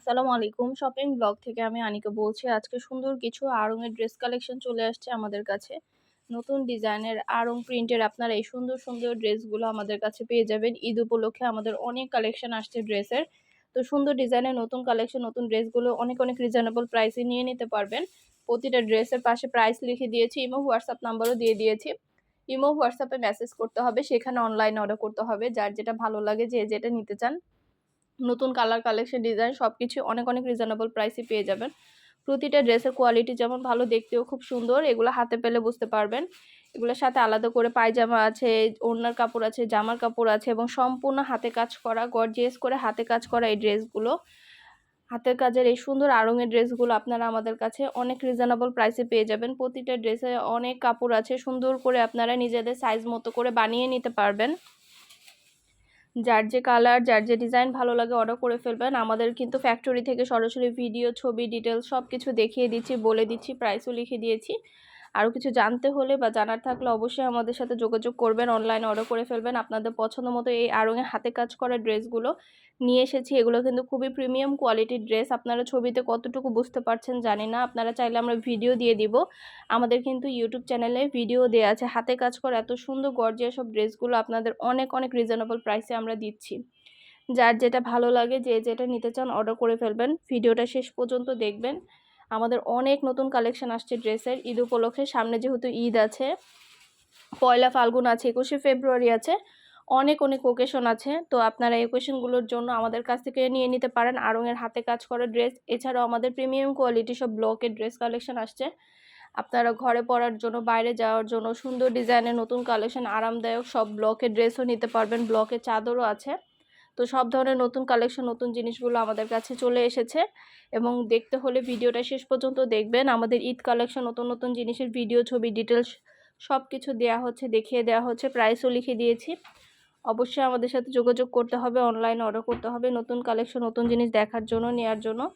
আসসালামু আলাইকুম। Shopping blog থেকে আমি আনিকা বলছি। আজকে সুন্দর কিছু আড়ং-এর ড্রেস কালেকশন চলে আসছে আমাদের কাছে। নতুন ডিজাইনের আড়ং প্রিন্টের আপনারা এই সুন্দর, সুন্দর ড্রেসগুলো আমাদের কাছে পেয়ে যাবেন। ঈদ উপলক্ষে আমাদের অনেক কালেকশন আসছে ড্রেসের। তো সুন্দর ডিজাইনের নতুন কালেকশন, নতুন ড্রেসগুলো অনেক, অনেক রিজনেবল প্রাইসে নিয়ে নিতে পারবেন। প্রতিটা ড্রেসের পাশে প্রাইস লিখে দিয়েছি। ইমো, হোয়াটসঅ্যাপ নাম্বারও দিয়ে দিয়েছি। ইমো, হোয়াটসঅ্যাপে মেসেজ করতে হবে, সেখানে অনলাইন অর্ডার করতে হবে। যার যেটা ভালো লাগে, যে যেটা নিতে চান। নতুন কালার, কালেকশন, ডিজাইন সবকিছু অনেক, অনেক রিজনেবল প্রাইসে পেয়ে যাবেন। প্রতিটা ড্রেসের কোয়ালিটি যেমন ভালো, দেখতেও খুব সুন্দর। এগুলো হাতে পেলে বুঝতে পারবেন। এগুলোর সাথে আলাদা করে পায়জামা আছে, ওড়নার কাপড় আছে, জামার কাপড় আছে এবং সম্পূর্ণ হাতে কাজ করা, গর্জিয়াস করে হাতে কাজ করা এই ড্রেসগুলো। হাতের কাজের এই সুন্দর আড়ং-এর ড্রেসগুলো আপনারা আমাদের কাছে অনেক রিজনেবল প্রাইসে পেয়ে যাবেন। প্রতিটা ড্রেসে অনেক কাপড় আছে, সুন্দর করে আপনারা নিজেদের সাইজ মতো করে বানিয়ে নিতে পারবেন। যার যে কালার, যার যে ডিজাইন ভালো লাগে অর্ডার করে ফেলবেন। আমাদের কিন্তু ফ্যাক্টরি থেকে সরাসরি ভিডিও, ছবি, ডিটেলস সব কিছু দেখিয়ে দিচ্ছি, বলে দিচ্ছি, প্রাইসও লিখে দিয়েছি। আরও কিছু জানতে হলে বা জানার থাকলে অবশ্যই আমাদের সাথে যোগাযোগ করবেন, অনলাইনে অর্ডার করে ফেলবেন। আপনাদের পছন্দ মতো এই আড়ং-এ হাতে কাজ করা ড্রেসগুলো নিয়ে এসেছি। এগুলো কিন্তু খুবই প্রিমিয়াম কোয়ালিটির ড্রেস। আপনারা ছবিতে কতটুকু বুঝতে পারছেন জানি না। আপনারা চাইলে আমরা ভিডিও দিয়ে দিব। আমাদের কিন্তু ইউটিউব চ্যানেলে ভিডিও দেয়া আছে। হাতে কাজ করা এত সুন্দর গর্জিয়াস সব ড্রেসগুলো আপনাদের অনেক, অনেক রিজনেবল প্রাইসে আমরা দিচ্ছি। যার যেটা ভালো লাগে, যে যেটা নিতে চান অর্ডার করে ফেলবেন। ভিডিওটা শেষ পর্যন্ত দেখবেন। আমাদের অনেক নতুন কালেকশন আসছে ড্রেসের ঈদ উপলক্ষে। সামনে যেহেতু ঈদ আছে, পয়লা ফাল্গুন আছে, 21শে ফেব্রুয়ারি আছে, অনেক, অনেক ওকেশন আছে। তো আপনারা এই ওকেশনগুলোর জন্য আমাদের কাছ থেকে নিয়ে নিতে পারেন আড়ং-এর হাতে কাজ করা ড্রেস। এছাড়াও আমাদের প্রিমিয়াম কোয়ালিটি সব ব্লকের ড্রেস কালেকশন আসছে। আপনারা ঘরে পরার জন্য, বাইরে যাওয়ার জন্য সুন্দর ডিজাইনের নতুন কালেকশন, আরামদায়ক সব ব্লকের ড্রেসও নিতে পারবেন। ব্লকের চাদরও আছে। তো সব ধরনের নতুন কালেকশন, নতুন জিনিসগুলো আমাদের কাছে চলে এসেছে এবং দেখতে হলে ভিডিওটা শেষ পর্যন্ত দেখবেন। আমাদের ঈদ কালেকশন, নতুন নতুন জিনিসের ভিডিও, ছবি, ডিটেলস সব কিছু দেওয়া হচ্ছে, দেখিয়ে দেওয়া হচ্ছে, প্রাইসও লিখে দিয়েছি। অবশ্যই আমাদের সাথে যোগাযোগ করতে হবে, অনলাইনে অর্ডার করতে হবে নতুন কালেকশন, নতুন জিনিস দেখার জন্য, নেওয়ার জন্য।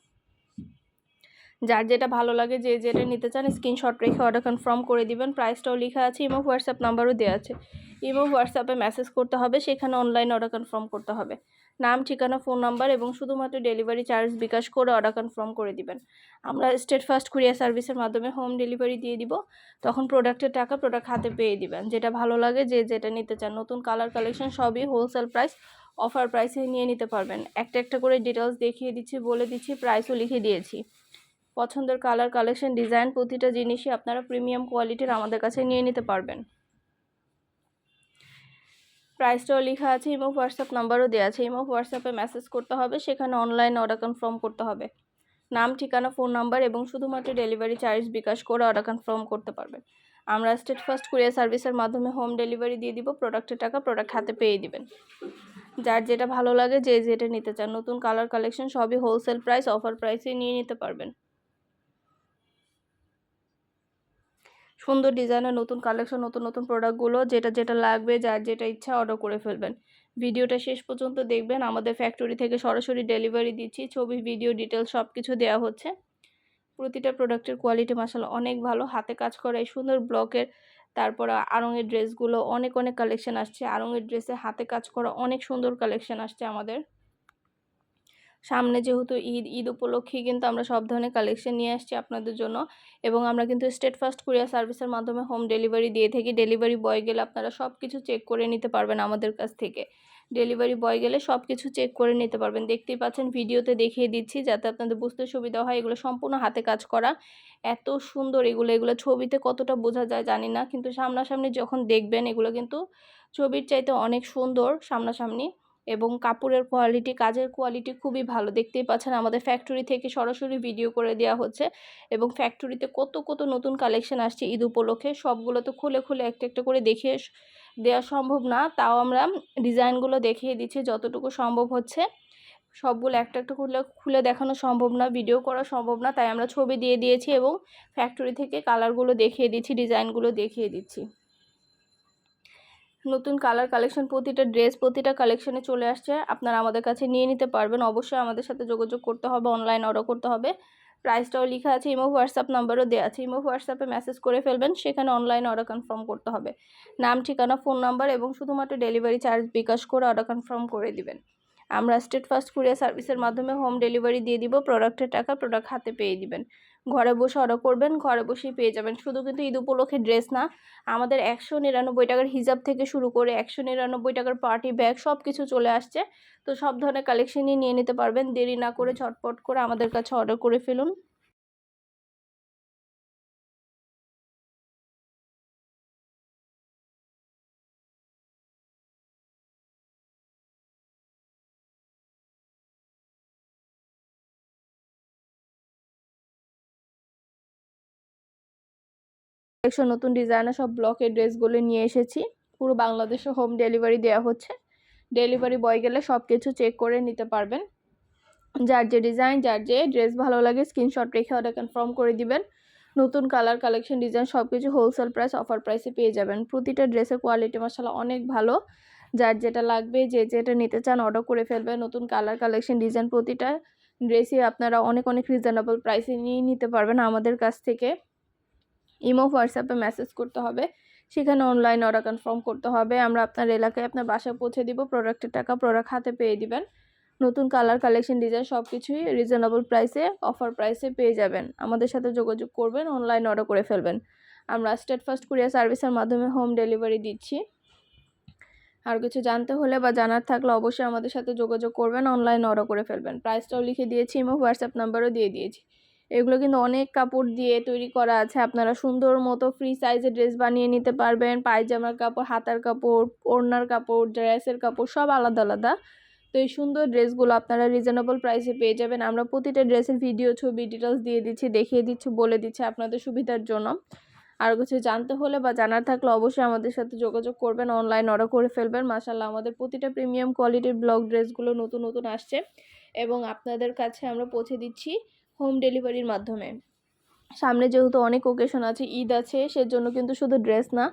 যার যেটা ভালো লাগে, যে যেটা নিতে চান স্ক্রিনশট রেখে অর্ডার কনফার্ম করে দিবেন। প্রাইসটাও লেখা আছে, ইমো, হোয়াটসঅ্যাপ নাম্বারও দেওয়া আছে। ইমো, হোয়াটসঅ্যাপে মেসেজ করতে হবে, সেখানে অনলাইন অর্ডার কনফার্ম করতে হবে। নাম, ঠিকানা, ফোন নাম্বার এবং শুধুমাত্র ডেলিভারি চার্জ বিকাশ করে অর্ডার কনফার্ম করে দিবেন। আমরা স্টেট ফার্স্ট কুরিয়ার সার্ভিসের মাধ্যমে হোম ডেলিভারি দিয়ে দিব। তখন প্রোডাক্টের টাকা প্রোডাক্ট হাতে পেয়ে দিবেন। যেটা ভালো লাগে, যে যেটা নিতে চান, নতুন কালার, কালেকশন সবই হোলসেল প্রাইস, অফার প্রাইসে নিয়ে নিতে পারবেন। একটা একটা করে ডিটেলস দেখিয়ে দিচ্ছি, বলে দিচ্ছি, প্রাইসও লিখে দিয়েছি। পছন্দের কালার, কালেকশন, ডিজাইন প্রতিটা জিনিসই আপনারা প্রিমিয়াম কোয়ালিটির আমাদের কাছে নিয়ে নিতে পারবেন। প্রাইসটাও লেখা আছে, ইমো, হোয়াটসঅ্যাপ নাম্বারও দেওয়া আছে। ইমো, হোয়াটসঅ্যাপে মেসেজ করতে হবে, সেখানে অনলাইন অর্ডার কনফার্ম করতে হবে। নাম, ঠিকানা, ফোন নাম্বার এবং শুধুমাত্র ডেলিভারি চার্জ বিকাশ করে অর্ডার কনফার্ম করতে পারবেন। আমরা স্টেট ফার্স্ট কুরিয়ার সার্ভিসের মাধ্যমে হোম ডেলিভারি দিয়ে দিব। প্রোডাক্টের টাকা প্রোডাক্ট হাতে পেয়ে দিবেন। যার যেটা ভালো লাগে, যে যেটা নিতে চান, নতুন কালার, কালেকশন সবই হোলসেল প্রাইস, অফার প্রাইসে নিয়ে নিতে পারবেন। সুন্দর ডিজাইনের নতুন কালেকশন, নতুন নতুন প্রোডাক্টগুলো যেটা যেটা লাগবে, যার যেটা ইচ্ছা অর্ডার করে ফেলবেন। ভিডিওটা শেষ পর্যন্ত দেখবেন। আমাদের ফ্যাক্টরি থেকে সরাসরি ডেলিভারি দিচ্ছি। ছবি, ভিডিও, ডিটেলস সব কিছু দেওয়া হচ্ছে। প্রতিটা প্রোডাক্টের কোয়ালিটি মাশাআল্লাহ অনেক ভালো। হাতে কাজ করা এই সুন্দর ব্লকের, তারপর আড়ং-এর ড্রেসগুলো অনেক, অনেক কালেকশন আসছে। আড়ং-এর ড্রেসে হাতে কাজ করা অনেক সুন্দর কালেকশন আসছে আমাদের। সামনে যেহেতু ঈদ উপলক্ষেই কিন্তু আমরা সব ধরনের কালেকশন নিয়ে আসছি আপনাদের জন্য এবং আমরা কিন্তু স্টেট ফার্স্ট কুরিয়ার সার্ভিসের মাধ্যমে হোম ডেলিভারি দিয়ে থাকি। ডেলিভারি বয় গেলে আপনারা সব কিছু চেক করে নিতে পারবেন আমাদের কাছ থেকে। ডেলিভারি বয় গেলে সব কিছু চেক করে নিতে পারবেন। দেখতেই পাচ্ছেন, ভিডিওতে দেখিয়ে দিচ্ছি যাতে আপনাদের বুঝতে সুবিধা হয়। এগুলো সম্পূর্ণ হাতে কাজ করা, এত সুন্দর এগুলো ছবিতে কতটা বোঝা যায় জানি না, কিন্তু সামনাসামনি যখন দেখবেন এগুলো কিন্তু ছবির চাইতে অনেক সুন্দর সামনাসামনি। এবং কাপড়ের কোয়ালিটি, কাজের কোয়ালিটি খুবই ভালো। দেখতেই পাচ্ছেন আমাদের ফ্যাক্টরি থেকে সরাসরি ভিডিও করে দেওয়া হচ্ছে এবং ফ্যাক্টরিতে কত কত নতুন কালেকশন আসছে ঈদ উপলক্ষে। সবগুলো তো খুলে খুলে একটা একটা করে দেখিয়ে দেওয়া সম্ভব না, তাও আমরা ডিজাইনগুলো দেখিয়ে দিচ্ছি যতটুকু সম্ভব হচ্ছে। সবগুলো একটা একটা খুলে খুলে দেখানো সম্ভব না, ভিডিও করা সম্ভব না, তাই আমরা ছবি দিয়ে দিয়েছি এবং ফ্যাক্টরি থেকে কালারগুলো দেখিয়ে দিচ্ছি, ডিজাইনগুলো দেখিয়ে দিচ্ছি। নতুন কালার, কালেকশন প্রতিটা ড্রেস, প্রতিটা কালেকশনে চলে আসছে। আপনারা আমাদের কাছে নিয়ে নিতে পারবেন। অবশ্যই আমাদের সাথে যোগাযোগ করতে হবে, অনলাইন অর্ডার করতে হবে। প্রাইসটাও লেখা আছে, ইমো, হোয়াটসঅ্যাপ নাম্বারও দেওয়া আছে। ইমো, হোয়াটসঅ্যাপে মেসেজ করে ফেলবেন, সেখানে অনলাইন অর্ডার কনফার্ম করতে হবে। নাম, ঠিকানা, ফোন নাম্বার এবং শুধুমাত্র ডেলিভারি চার্জ বিকাশ করে অর্ডার কনফার্ম করে দিবেন। আমরা স্টেট ফার্স্ট কুরিয়ার সার্ভিসের মাধ্যমে হোম ডেলিভারি দিয়ে দিব। প্রোডাক্টের টাকা প্রোডাক্ট হাতে পেয়ে দিবেন। ঘরে বসে অর্ডার করবেন, ঘরে বসেই পেয়ে যাবেন। শুধু কিন্তু ঈদ উপলক্ষে ড্রেস না, আমাদের 199 টাকার হিজাব থেকে শুরু করে 199 টাকার পার্টি ব্যাগ সব কিছু চলে আসছে। তো সব ধরনের কালেকশনই নিয়ে নিতে পারবেন। দেরি না করে ঝটপট করে আমাদের কাছে অর্ডার করে ফেলুন। কালেকশন নতুন ডিজাইনের সব ব্লকের ড্রেসগুলো নিয়ে এসেছি। পুরো বাংলাদেশে হোম ডেলিভারি দেওয়া হচ্ছে। ডেলিভারি বয় গেলে সব কিছু চেক করে নিতে পারবেন। যার যে ডিজাইন, যার যে ড্রেস ভালো লাগে স্ক্রিনশট রেখে অর্ডার কনফার্ম করে দিবেন। নতুন কালার, কালেকশন, ডিজাইন সব কিছু হোলসেল প্রাইস, অফার প্রাইসে পেয়ে যাবেন। প্রতিটা ড্রেসের কোয়ালিটি মাশাআল্লাহ অনেক ভালো। যার যেটা লাগবে, যে যেটা নিতে চান অর্ডার করে ফেলবেন। নতুন কালার, কালেকশন, ডিজাইন প্রতিটা ড্রেসই আপনারা অনেক অনেক রিজনেবল প্রাইসে নিয়ে নিতে পারবেন আমাদের কাছ থেকে। ইমো, হোয়াটসঅ্যাপে মেসেজ করতে হবে, সেখানে অনলাইন অর্ডার কনফার্ম করতে হবে। আমরা আপনার এলাকায় আপনার বাসায় পৌঁছে দিব। প্রোডাক্টের টাকা প্রোডাক্ট হাতে পেয়ে দিবেন। নতুন কালার, কালেকশন, ডিজাইন সব কিছুই রিজনেবল প্রাইসে, অফার প্রাইসে পেয়ে যাবেন। আমাদের সাথে যোগাযোগ করবেন, অনলাইন অর্ডার করে ফেলবেন। আমরা স্টেট ফার্স্ট কুরিয়ার সার্ভিসের মাধ্যমে হোম ডেলিভারি দিচ্ছি। আর কিছু জানতে হলে বা জানার থাকলে অবশ্যই আমাদের সাথে যোগাযোগ করবেন, অনলাইন অর্ডার করে ফেলবেন। প্রাইসটাও লিখে দিয়েছি, ইমো হোয়াটসঅ্যাপ নাম্বারও দিয়ে দিয়েছি। এগুলো কিন্তু অনেক কাপড় দিয়ে তৈরি করা আছে। আপনারা সুন্দর মতো ফ্রি সাইজে ড্রেস বানিয়ে নিতে পারবেন। পায়জামার কাপড়, হাতার কাপড়, ওড়নার কাপড়, ড্রেসের কাপড় সব আলাদা আলাদা। তো এই সুন্দর ড্রেসগুলো আপনারা রিজনেবল প্রাইসে পেয়ে যাবেন। আমরা প্রতিটা ড্রেসের ভিডিও, ছবি, ডিটেলস দিয়ে দিচ্ছি, দেখিয়ে দিচ্ছি, বলে দিচ্ছি আপনাদের সুবিধার জন্য। আর কিছু জানতে হলে বা জানার থাকলে অবশ্যই আমাদের সাথে যোগাযোগ করবেন, অনলাইন অর্ডার করে ফেলবেন। মাশাআল্লাহ আমাদের প্রতিটা প্রিমিয়াম কোয়ালিটির ব্লক ড্রেসগুলো নতুন নতুন আসছে এবং আপনাদের কাছে আমরা পৌঁছে দিচ্ছি হোম ডেলিভারির মাধ্যমে। সামনে যেহেতু অনেক ওকেশন আছে, ঈদ আছে, সেজন্য কিন্তু শুধু ড্রেস না,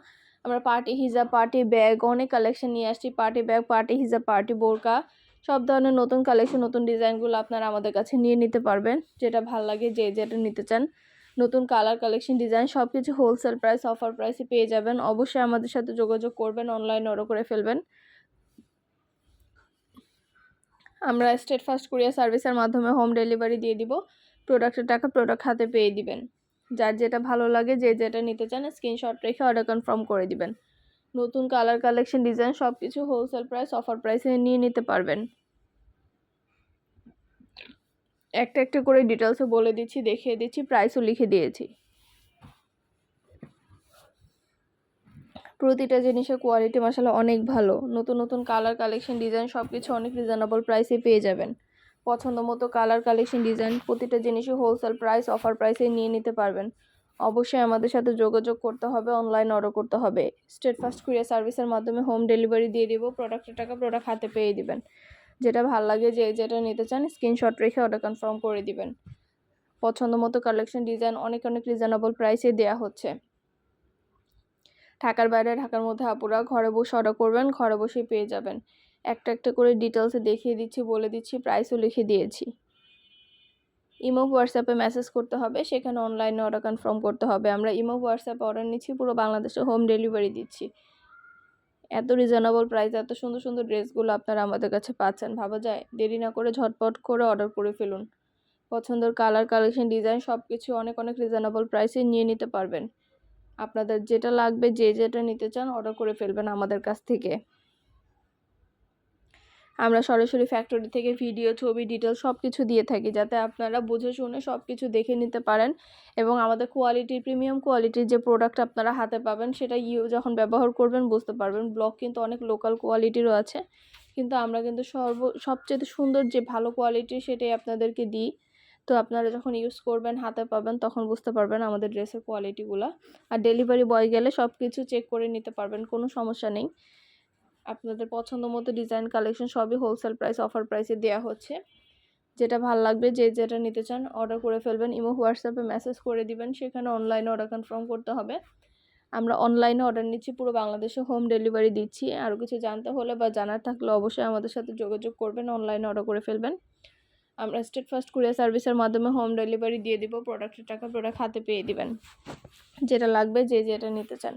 আমরা পার্টি হিজাব, পার্টি ব্যাগ অনেক কালেকশন নিয়ে আসছি। পার্টি ব্যাগ, পার্টি হিজাব, পার্টি বোরকা সব ধরনের নতুন কালেকশন, নতুন ডিজাইনগুলো আপনারা আমাদের কাছে নিয়ে নিতে পারবেন। যেটা ভাল লাগে, যে যেটা নিতে চান, নতুন কালার, কালেকশন, ডিজাইন সব কিছু হোলসেল প্রাইস, অফার প্রাইসে পেয়ে যাবেন। অবশ্যই আমাদের সাথে যোগাযোগ করবেন, অনলাইন অর্ডার করে ফেলবেন। আমরা স্টেট ফার্স্ট কুরিয়ার সার্ভিসের মাধ্যমে হোম ডেলিভারি দিয়ে দিব। প্রোডাক্টের টাকা প্রোডাক্ট হাতে পেয়ে দিবেন। যার যেটা ভালো লাগে, যে যেটা নিতে চান স্ক্রিনশট রেখে অর্ডার কনফার্ম করে দিবেন। নতুন কালার, কালেকশন, ডিজাইন সব কিছু হোলসেল প্রাইস, অফার প্রাইসে নিয়ে নিতে পারবেন। একটা একটা করে ডিটেলসও বলে দিচ্ছি, দেখিয়ে দিচ্ছি, প্রাইসও লিখে দিয়েছি। প্রতিটা জিনিসের কোয়ালিটি মাশাআল্লাহ অনেক ভালো। নতুন নতুন কালার, কালেকশন, ডিজাইন সব কিছু অনেক রিজনেবল প্রাইসে পেয়ে যাবেন। পছন্দ মতো কালার, কালেকশন, ডিজাইন প্রতিটা জিনিসই হোলসেল প্রাইস, অফার প্রাইসে নিয়ে নিতে পারবেন। অবশ্যই আমাদের সাথে যোগাযোগ করতে হবে, অনলাইন অর্ডার করতে হবে। স্টেট ফার্স্ট কুরিয়ার সার্ভিসের মাধ্যমে হোম ডেলিভারি দিয়ে দিব। প্রোডাক্টের টাকা প্রোডাক্ট হাতে পেয়ে দিবেন। যেটা ভালো লাগে, যে যেটা নিতে চান স্ক্রিনশট রেখে অর্ডার কনফার্ম করে দিবেন। পছন্দ মতো কালেকশন, ডিজাইন অনেক অনেক রিজনেবল প্রাইসে দেওয়া হচ্ছে। ঢাকার বাইরে, ঢাকার মধ্যে আপুরা ঘরে বসে অর্ডার করবেন, ঘরে বসেই পেয়ে যাবেন। একটা একটা করে ডিটেলসে দেখিয়ে দিচ্ছি, বলে দিচ্ছি, প্রাইসও লিখে দিয়েছি। ইমো, হোয়াটসঅ্যাপে মেসেজ করতে হবে, সেখানে অনলাইনে অর্ডার কনফার্ম করতে হবে। আমরা ইমো, হোয়াটসঅ্যাপে অর্ডার নিচ্ছি, পুরো বাংলাদেশে হোম ডেলিভারি দিচ্ছি। এত রিজনেবল প্রাইস, এত সুন্দর সুন্দর ড্রেসগুলো আপনারা আমাদের কাছে পাচ্ছেন, ভাবা যায়? দেরি না করে ঝটপট করে অর্ডার করে ফেলুন। পছন্দের কালার, কালেকশন, ডিজাইন সব কিছু অনেক অনেক রিজনেবল প্রাইসে নিয়ে নিতে পারবেন। আপনাদের যেটা লাগবে, যে যেটা নিতে চান অর্ডার করে ফেলবেন আমাদের কাছ থেকে। আমরা সরাসরি ফ্যাক্টরি থেকে ভিডিও, ছবি, ডিটেলস সব কিছু দিয়ে থাকি, যাতে আপনারা বুঝে শুনে সব কিছু দেখে নিতে পারেন এবং আমাদের কোয়ালিটির, প্রিমিয়াম কোয়ালিটির যে প্রোডাক্ট আপনারা হাতে পাবেন, সেটা যখন ব্যবহার করবেন বুঝতে পারবেন। ব্লক কিন্তু অনেক লোকাল কোয়ালিটিরও আছে, কিন্তু আমরা কিন্তু সবচেয়ে সুন্দর যে ভালো কোয়ালিটি সেটাই আপনাদেরকে দিই। তো আপনারা যখন ইউজ করবেন, হাতে পাবেন, তখন বুঝতে পারবেন আমাদের ড্রেসের কোয়ালিটিগুলো। আর ডেলিভারি বয় গেলে সব কিছু চেক করে নিতে পারবেন, কোনো সমস্যা নেই। আপনাদের পছন্দ মতো ডিজাইন, কালেকশন সবই হোলসেল প্রাইস, অফার প্রাইসে দেওয়া হচ্ছে। যেটা ভালো লাগবে, যে যেটা নিতে চান অর্ডার করে ফেলবেন। ইমো, হোয়াটসঅ্যাপে মেসেজ করে দিবেন, সেখানে অনলাইনে অর্ডার কনফার্ম করতে হবে। আমরা অনলাইনে অর্ডার নিচ্ছি, পুরো বাংলাদেশে হোম ডেলিভারি দিচ্ছি। আরও কিছু জানতে হলে বা জানার থাকলে অবশ্যই আমাদের সাথে যোগাযোগ করবেন, অনলাইনে অর্ডার করে ফেলবেন। আমরা স্টেট ফার্স্ট কুরিয়ার সার্ভিসের মাধ্যমে হোম ডেলিভারি দিয়ে দিব। প্রোডাক্টের টাকা প্রোডাক্ট হাতে পেয়ে দিবেন। যেটা লাগবে, যে যেটা নিতে চান।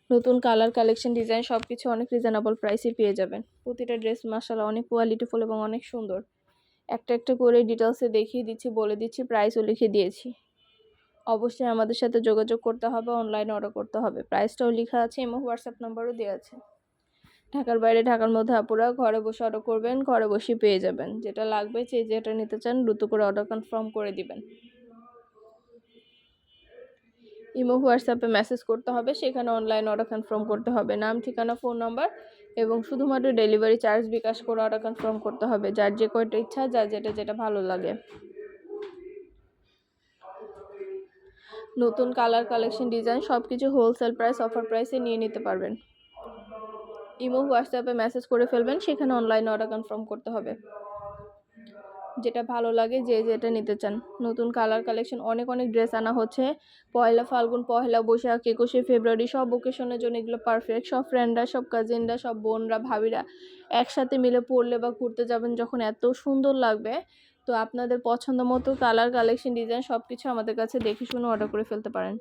নতুন কালার কালেকশন ডিজাইন সব কিছু অনেক রিজনেবল প্রাইসে পেয়ে যাবেন। প্রতিটা ড্রেস মাশাআল্লাহ অনেক কোয়ালিটিফুল এবং অনেক সুন্দর। একটা একটা করে ডিটেলসে দেখিয়ে দিচ্ছি, বলে দিচ্ছি, প্রাইসও লিখে দিয়েছি। অবশ্যই আমাদের সাথে যোগাযোগ করতে হবে, অনলাইনে অর্ডার করতে হবে। প্রাইসটাও লেখা আছে, ইমো হোয়াটসঅ্যাপ নাম্বারও দেওয়া আছে। ঢাকার বাইরে, ঢাকার মধ্যে আপুরা ঘরে বসে অর্ডার করবেন, ঘরে বসেই পেয়ে যাবেন। যেটা লাগবে, যেটা নিতে চান দ্রুত করে অর্ডার কনফার্ম করে দিবেন। ইমো হোয়াটসঅ্যাপে মেসেজ করতে হবে, সেখানে অনলাইন অর্ডার কনফার্ম করতে হবে। নাম, ঠিকানা, ফোন নাম্বার এবং শুধুমাত্র ডেলিভারি চার্জ বিকাশ করে অর্ডার কনফার্ম করতে হবে। যার যে কয়টা ইচ্ছা, যার যেটা ভালো লাগে। নতুন কালার কালেকশন ডিজাইন সব কিছু হোলসেল প্রাইস, অফার প্রাইসে নিয়ে নিতে পারবেন। ইমো হোয়াটসঅ্যাপে মেসেজ করে ফেলবেন, সেখানে অনলাইন অর্ডার কনফার্ম করতে হবে। যেটা ভালো লাগে, যেটা নিতে চান। নতুন কালার কালেকশন অনেক ড্রেস আনা হচ্ছে। পয়লা ফাল্গুন, পয়লা বৈশাখ, 21শে ফেব্রুয়ারি সব ওকেশনের জন্য এগুলো পারফেক্ট। সব ফ্রেন্ডরা, সব কাজিনরা, সব বোনরা, ভাবিরা একসাথে মিলে পরলে বা ঘুরতে যাবেন যখন, এত সুন্দর লাগবে। তো আপনাদের পছন্দ মতো কালার কালেকশন ডিজাইন সব কিছু আমাদের কাছে দেখে শুনে অর্ডার করে ফেলতে পারেন।